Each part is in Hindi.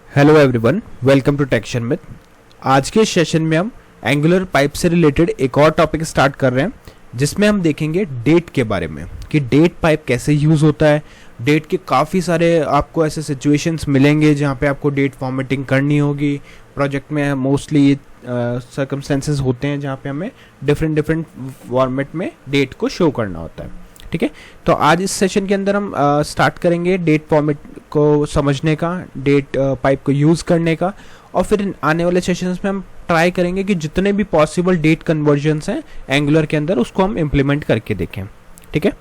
हेलो एवरीवन, वेलकम टू टेक्शन विद। आज के सेशन में हम एंगुलर पाइप से रिलेटेड एक और टॉपिक स्टार्ट कर रहे हैं, जिसमें हम देखेंगे डेट के बारे में कि डेट पाइप कैसे यूज़ होता है। डेट के काफ़ी सारे आपको ऐसे सिचुएशंस मिलेंगे जहाँ पे आपको डेट फॉर्मेटिंग करनी होगी। प्रोजेक्ट में मोस्टली सर्कमस्टेंसेस होते हैं जहाँ पे हमें डिफरेंट फॉर्मेट में डेट को शो करना होता है। ठीक है, तो आज इस सेशन के अंदर हम स्टार्ट करेंगे डेट फॉर्मेट को समझने का, डेट पाइप को यूज़ करने का, और फिर आने वाले सेशंस में हम ट्राई करेंगे कि जितने भी पॉसिबल डेट कन्वर्जन्स हैं एंगुलर के अंदर उसको हम इम्प्लीमेंट करके देखें। ठीक है,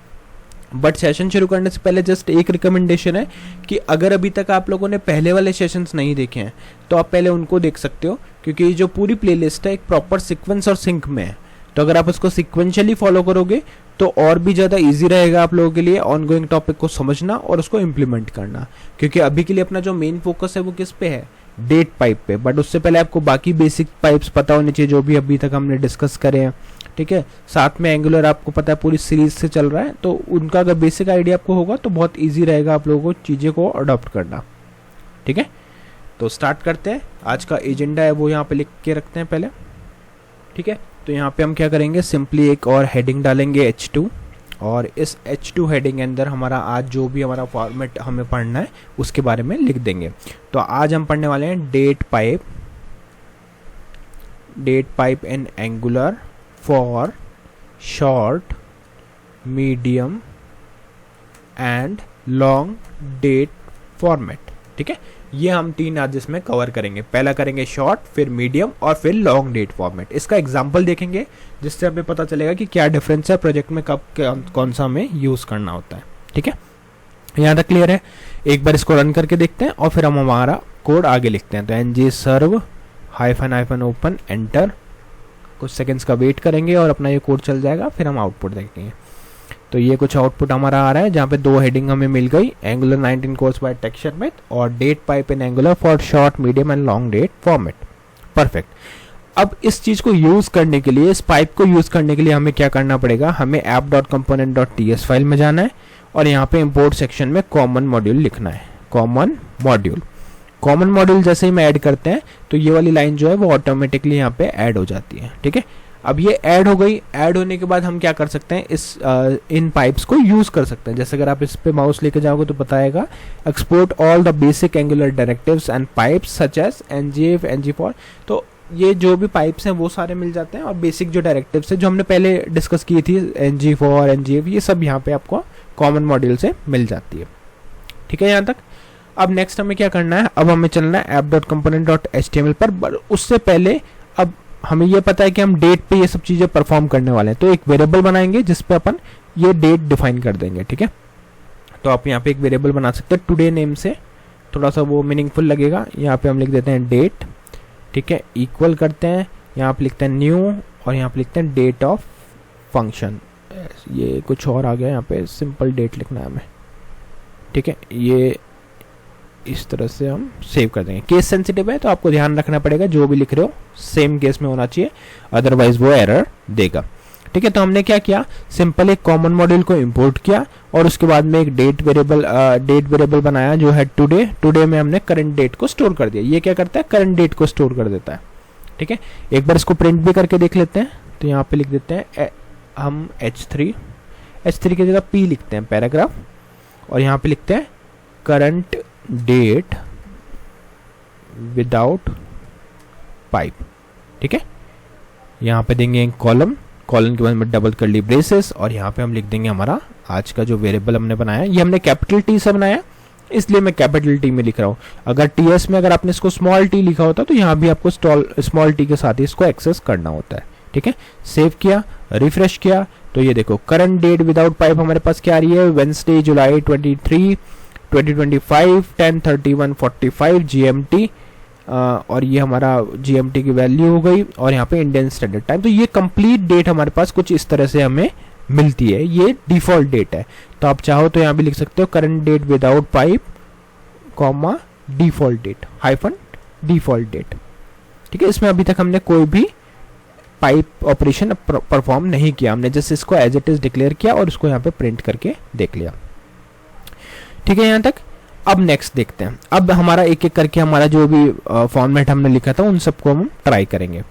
बट सेशन शुरू करने से पहले जस्ट एक रिकमेंडेशन है कि अगर अभी तक आप लोगों ने पहले वाले सेशंस नहीं देखे हैं तो आप पहले उनको देख सकते हो, क्योंकि जो पूरी प्लेलिस्ट है एक प्रॉपर सीक्वेंस और सिंक में है। तो अगर आप उसको सिक्वेंशियली फॉलो करोगे तो और भी ज़्यादा इजी रहेगा आप लोगों के लिए ऑनगोइंग टॉपिक को समझना और उसको इम्प्लीमेंट करना, क्योंकि अभी के लिए अपना जो मेन फोकस है वो किस पे है, डेट पाइप पे। बट उससे पहले आपको बाकी बेसिक पाइप्स पता होने चाहिए जो भी अभी तक हमने डिस्कस करे हैं। ठीक है, साथ में एंगुलर आपको पता है पूरी सीरीज से चल रहा है, तो उनका अगर बेसिक आइडिया आपको होगा तो बहुत ईजी रहेगा आप लोगों को चीज़ें को अडॉप्ट करना। ठीक है, तो स्टार्ट करते हैं। आज का एजेंडा है वो यहाँ पे लिख के रखते हैं पहले। ठीक है, तो यहाँ पे हम क्या करेंगे, सिंपली एक और हेडिंग डालेंगे H2, और इस H2 हेडिंग के अंदर हमारा आज जो भी हमारा फॉर्मेट हमें पढ़ना है उसके बारे में लिख देंगे। तो आज हम पढ़ने वाले हैं date pipe in Angular for short, medium and long date format. ठीक है, ये हम तीन आज इसमें कवर करेंगे। पहला करेंगे शॉर्ट, फिर मीडियम और फिर लॉन्ग डेट फॉर्मेट। इसका एग्जांपल देखेंगे जिससे हमें पता चलेगा कि क्या डिफरेंस है प्रोजेक्ट में, कब कौन सा हमें यूज़ करना होता है। ठीक है, यहाँ तक क्लियर है। एक बार इसको रन करके देखते हैं और फिर हम हमारा कोड आगे लिखते हैं। तो ng serve --- ओपन एंटर, कुछ सेकेंड्स का वेट करेंगे और अपना ये कोड चल जाएगा, फिर हम आउटपुट देखेंगे। तो ये कुछ आउटपुट हमारा आ रहा है जहाँ पे दो हेडिंग हमें मिल गई, एंगुलर 19 कोर्स बाय टेक्सचर विद और date pipe in Angular for short, medium and long date format. Perfect. अब इस चीज़ को यूज़ करने के लिए, इस पाइप को यूज़ करने के लिए हमें क्या करना पड़ेगा, हमें app.component.ts फाइल में जाना है और यहाँ पे इंपोर्ट सेक्शन में कॉमन मॉड्यूल लिखना है। कॉमन मॉड्यूल जैसे ही हम ऐड करते हैं तो ये वाली लाइन जो है वो ऑटोमेटिकली यहाँ पे ऐड हो जाती है। ठीक है, अब ये ऐड हो गई। ऐड होने के बाद हम क्या कर सकते हैं, इन पाइप्स को यूज़ कर सकते हैं। जैसे अगर आप इस पे माउस लेके जाओगे तो बताएगा export all the basic Angular directives and pipes such as ngF, ng4। तो ये जो भी पाइप्स हैं वो सारे मिल जाते हैं, और बेसिक जो डायरेक्टिव्स है जो हमने पहले डिस्कस की थी ng4, ngF, ये सब यहाँ पे आपको कॉमन मॉड्यूल से मिल जाती है। ठीक है, यहाँ तक। अब नेक्स्ट हमें क्या करना है, अब हमें चलना है app.component.html पर। उससे पहले अब हमें ये पता है कि हम डेट पे ये सब चीज़ें परफॉर्म करने वाले हैं, तो एक वेरिएबल बनाएंगे जिस पे अपन ये डेट डिफाइन कर देंगे। ठीक है, तो आप यहाँ पे एक वेरिएबल बना सकते हैं टुडे नेम से, थोड़ा सा वो मीनिंगफुल लगेगा। यहाँ पे हम लिख देते हैं डेट। ठीक है, इक्वल करते हैं, यहाँ पे लिखते हैं न्यू और यहाँ पे लिखते हैं डेट ऑफ फंक्शन। ये कुछ और आ गया, यहाँ पे सिंपल डेट लिखना है हमें। ठीक है, ये इस तरह से हम सेव कर देंगे। केस सेंसिटिव है तो आपको ध्यान रखना पड़ेगा जो भी लिख रहे हो सेम केस में होना चाहिए, अदरवाइज वो एरर देगा। ठीक है, तो हमने क्या किया, सिंपल एक कॉमन मॉड्यूल को इंपोर्ट किया और उसके बाद में एक डेट वेरिएबल बनाया जो है टुडे में हमने करंट डेट को स्टोर कर दिया। ये क्या करता है, करंट डेट को स्टोर कर देता है। ठीक है, एक बार इसको प्रिंट भी करके देख लेते हैं। तो यहाँ पे लिख देते हैं हम H3 की जगह P लिखते हैं पैराग्राफ, और यहाँ पे लिखते हैं करंट डेट विदाउट पाइप। ठीक है, यहाँ पे देंगे एक कॉलम के बाद में डबल कर्ली ब्रेसेस, और यहाँ पे हम लिख देंगे हमारा आज का जो वेरिएबल हमने बनाया। ये हमने कैपिटल T से बनाया, इसलिए मैं कैपिटल T में लिख रहा हूँ। अगर TS में अगर आपने इसको स्मॉल t लिखा होता तो यहाँ भी आपको स्मॉल t के साथ ही इसको एक्सेस करना होता है। ठीक है, सेव किया, रिफ्रेश किया, तो ये देखो करंट डेट विदाउट पाइप हमारे पास क्या आ रही है, वेडनेसडे जुलाई 23 2025 10:31:45 GMT, और ये हमारा GMT की वैल्यू हो गई, और यहाँ पे इंडियन स्टैंडर्ड टाइम। तो ये कंप्लीट डेट हमारे पास कुछ इस तरह से हमें मिलती है। ये डिफॉल्ट डेट है, तो आप चाहो तो यहाँ भी लिख सकते हो current date without pipe comma default date default date. ठीक है, इसमें अभी तक हमने कोई भी पाइप ऑपरेशन परफॉर्म नहीं किया, हमने जस्ट इसको एज इट इज डिक्लेयर किया और उसको यहाँ पे प्रिंट करके देख लिया। ठीक है, यहाँ तक। अब नेक्स्ट देखते हैं, अब हमारा एक एक करके हमारा जो भी फॉर्मेट हमने लिखा था उन सबको हम ट्राई करेंगे।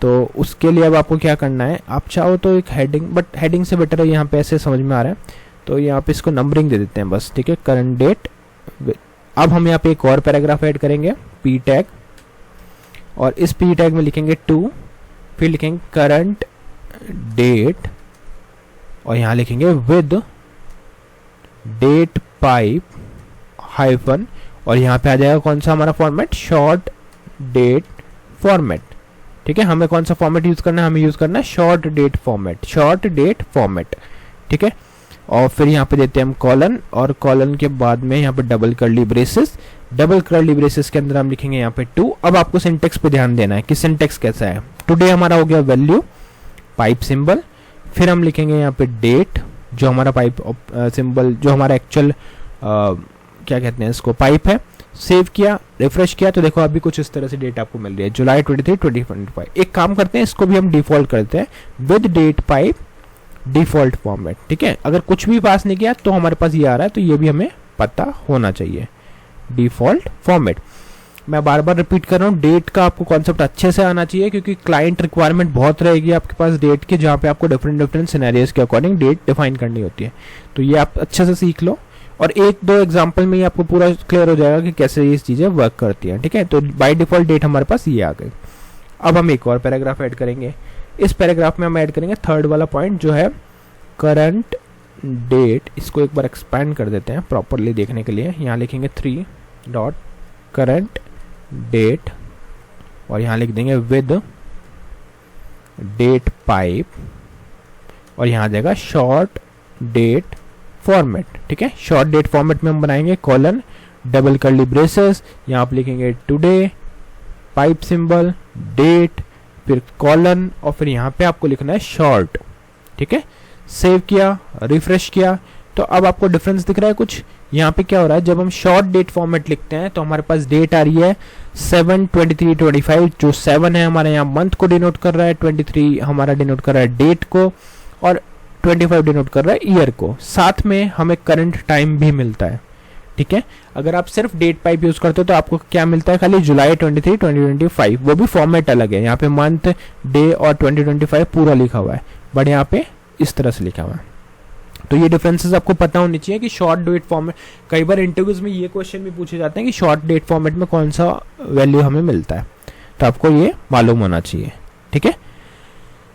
तो उसके लिए अब आपको क्या करना है, आप चाहो तो एक हेडिंग, बट हेडिंग से बेटर है यहाँ पे ऐसे समझ में आ रहा है, तो यहाँ पे इसको नंबरिंग दे देते हैं बस, ठीक है, करंट डेट। अब हम यहाँ पे एक और पैराग्राफ ऐड करेंगे, पी टैग, और इस पी टैग में लिखेंगे टू, फिर लिखेंगे करंट डेट, और यहाँ लिखेंगे विद डेट पाइप हाइफन, और यहाँ पे आ जाएगा कौन सा हमारा फॉर्मेट, शॉर्ट डेट फॉर्मेट। ठीक है, हमें कौन सा फॉर्मेट यूज करना है, हमें यूज करना है short date format, short date format. ठीक है, और फिर यहाँ पे देते हैं हम कॉलन, और कॉलन के बाद में यहाँ पे double curly braces, double curly braces के अंदर हम लिखेंगे यहाँ पे टू। अब आपको सिंटेक्स पे ध्यान देना है कि सिंटेक्स कैसा है। टुडे हमारा हो गया वैल्यू, पाइप सिंबल, फिर हम लिखेंगे यहाँ पे डेट, जो हमारा पाइप सिंबल, जो हमारा एक्चुअल क्या कहते हैं इसको, पाइप है। सेव किया, रिफ्रेश किया, तो देखो अभी कुछ इस तरह से डेट आपको मिल रही है, जुलाई 23, 2025। एक काम करते हैं, इसको भी हम डिफॉल्ट करते हैं with date pipe default format. ठीक है, अगर कुछ भी पास नहीं किया तो हमारे पास ये आ रहा है, तो ये भी हमें पता होना चाहिए, डिफॉल्ट फॉर्मेट। मैं बार बार रिपीट कर रहा हूँ, डेट का आपको कॉन्सेप्ट अच्छे से आना चाहिए, क्योंकि क्लाइंट रिक्वायरमेंट बहुत रहेगी आपके पास डेट के, जहाँ पे आपको डिफरेंट डिफरेंट सिनेरियोज के अकॉर्डिंग डेट डिफाइन करनी होती है। तो ये आप अच्छे से सीख लो, और एक दो एग्जांपल में ही आपको पूरा क्लियर हो जाएगा कि कैसे ये चीज़ें वर्क करती हैं। ठीक है, तो बाय डिफॉल्ट डेट हमारे पास ये आ गई। अब हम एक और पैराग्राफ ऐड करेंगे, इस पैराग्राफ में हम ऐड करेंगे थर्ड वाला पॉइंट, जो है करंट डेट। इसको एक बार एक्सपैंड कर देते हैं प्रॉपरली देखने के लिए। यहाँ लिखेंगे 3 डॉट करंट डेट, और यहाँ लिख देंगे विद डेट पाइप, और यहाँ आ जाएगा शॉर्ट डेट फॉर्मेट। ठीक है, शॉर्ट डेट फॉर्मेट में हम बनाएंगे कॉलन, डबल कर्ली ब्रेसेस, यहाँ आप लिखेंगे टुडे, पाइप सिंबल, डेट, फिर कॉलन, और फिर यहाँ पे आपको लिखना है शॉर्ट। ठीक है, सेव किया, रिफ्रेश किया, तो अब आपको डिफरेंस दिख रहा है कुछ। यहाँ पे क्या हो रहा है, जब हम शॉर्ट डेट फॉर्मेट लिखते हैं तो हमारे पास डेट आ रही है 7/23/25, जो 7 है हमारे यहाँ मंथ को डिनोट कर रहा है, 23 हमारा डिनोट कर रहा है डेट को, और 25 डिनोट कर रहा है ईयर को। साथ में हमें करंट टाइम भी मिलता है। ठीक है, अगर आप सिर्फ डेट पाइप यूज करते हो तो आपको क्या मिलता है, खाली जुलाई 23, 2025, वो भी फॉर्मेट अलग है, यहाँ पे मंथ, डे और 2025 पूरा लिखा हुआ है, बट यहाँ पे इस तरह से लिखा हुआ है। तो ये डिफरेंसेस आपको पता होनी चाहिए कि शॉर्ट डेट फॉर्मेट, कई बार इंटरव्यूज में ये क्वेश्चन भी पूछे जाते हैं कि शॉर्ट डेट फॉर्मेट में कौन सा वैल्यू हमें मिलता है, तो आपको ये मालूम होना चाहिए। ठीक है,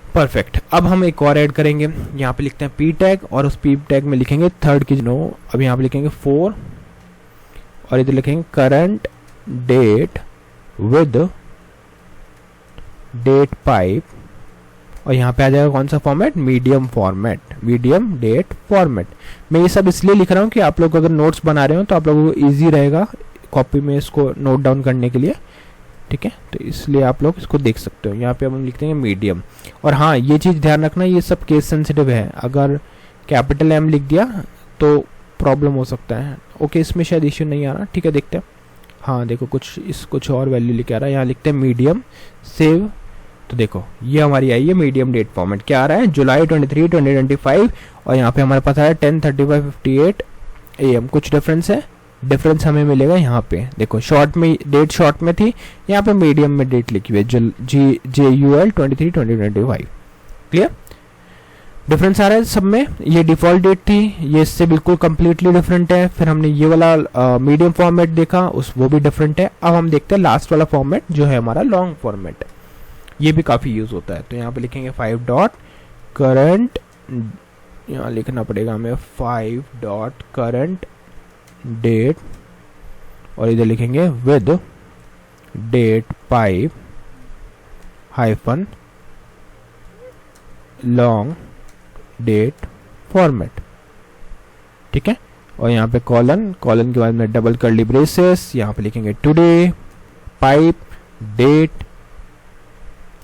परफेक्ट। अब हम एक और ऐड करेंगे, यहाँ पे लिखते हैं पी टैग, और उस पी टैग में लिखेंगे थर्ड की नो, अब यहाँ पे लिखेंगे 4, और इधर लिखेंगे current date with date pipe, और यहाँ पे आ जाएगा कौन सा format, medium format, medium date format. मैं ये सब इसलिए लिख रहा हूँ कि आप लोग अगर नोट्स बना रहे हो तो आप लोगों को ईजी रहेगा कॉपी में इसको नोट डाउन करने के लिए। ठीक है, तो इसलिए आप लोग इसको देख सकते हो। यहाँ पे हम लिखते हैं मीडियम, और हाँ ये चीज़ ध्यान रखना, ये सब केस सेंसिटिव है, अगर कैपिटल एम लिख दिया तो प्रॉब्लम हो सकता है। ओके, इसमें शायद इश्यू नहीं आ रहा। ठीक है, देखते हैं। हाँ देखो, कुछ और वैल्यू लिखे आ रहा है, यहाँ लिखते हैं मीडियम, सेव, तो देखो ये हमारी आई है मीडियम डेट फॉर्मेट। क्या आ रहा है, जुलाई 23, 2025, और यहाँ पे हमारे पास आ रहा है 10:35:58 AM। कुछ डिफरेंस है, डिफरेंस हमें मिलेगा यहाँ पे। देखो शॉर्ट में डेट शॉर्ट में थी, यहाँ पे मीडियम में डेट लिखी हुई है, JUL 23, 2025। क्लियर, डिफरेंस आ रहा है सब में। ये डिफॉल्ट डेट थी, ये इससे बिल्कुल कंप्लीटली डिफरेंट है। फिर हमने ये वाला मीडियम फॉर्मेट देखा, वो भी डिफरेंट है। अब हम देखते हैं लास्ट वाला फॉर्मेट, जो है हमारा लॉन्ग फॉर्मेट। ये भी काफ़ी यूज़ होता है, तो यहाँ पे लिखेंगे 5 डॉट करंट, यहाँ लिखना पड़ेगा हमें 5 डॉट करंट डेट, और इधर लिखेंगे with date pipe hyphen long date format. ठीक है, और यहाँ पे कॉलन, कॉलन के बाद में डबल कर्ली ब्रेसेस, यहाँ पे लिखेंगे टुडे, पाइप,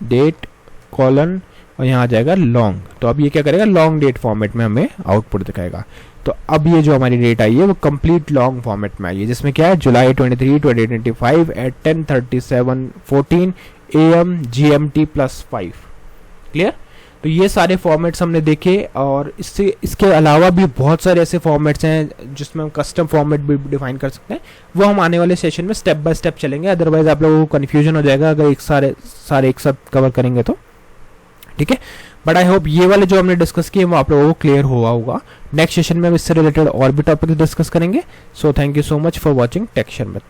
डेट कॉलन, और यहाँ आ जाएगा लॉन्ग। तो अब ये क्या करेगा, लॉन्ग डेट फॉर्मेट में हमें आउटपुट दिखाएगा। तो अब ये जो हमारी डेट आई है वो कंप्लीट लॉन्ग फॉर्मेट में आई है, जिसमें क्या है, जुलाई 23, 2025 एट 10:37:14 AM GMT +5। क्लियर, तो तो ये सारे फॉर्मेट्स हमने देखे, और इसके अलावा भी बहुत सारे ऐसे फॉर्मेट्स हैं जिसमें हम कस्टम फॉर्मेट भी डिफाइन कर सकते हैं। वो हम आने वाले सेशन में स्टेप बाय स्टेप चलेंगे, अदरवाइज आप लोगों को कन्फ्यूजन हो जाएगा अगर सारे एक साथ कवर करेंगे तो, ठीक है। बट आई होप ये वाले जो हमने डिस्कस किए वो आप लोगों को क्लियर हुआ होगा। नेक्स्ट सेशन में हम इससे रिलेटेड और भी टॉपिक्स डिस्कस करेंगे। So thank you so much for watching tech Sharmit.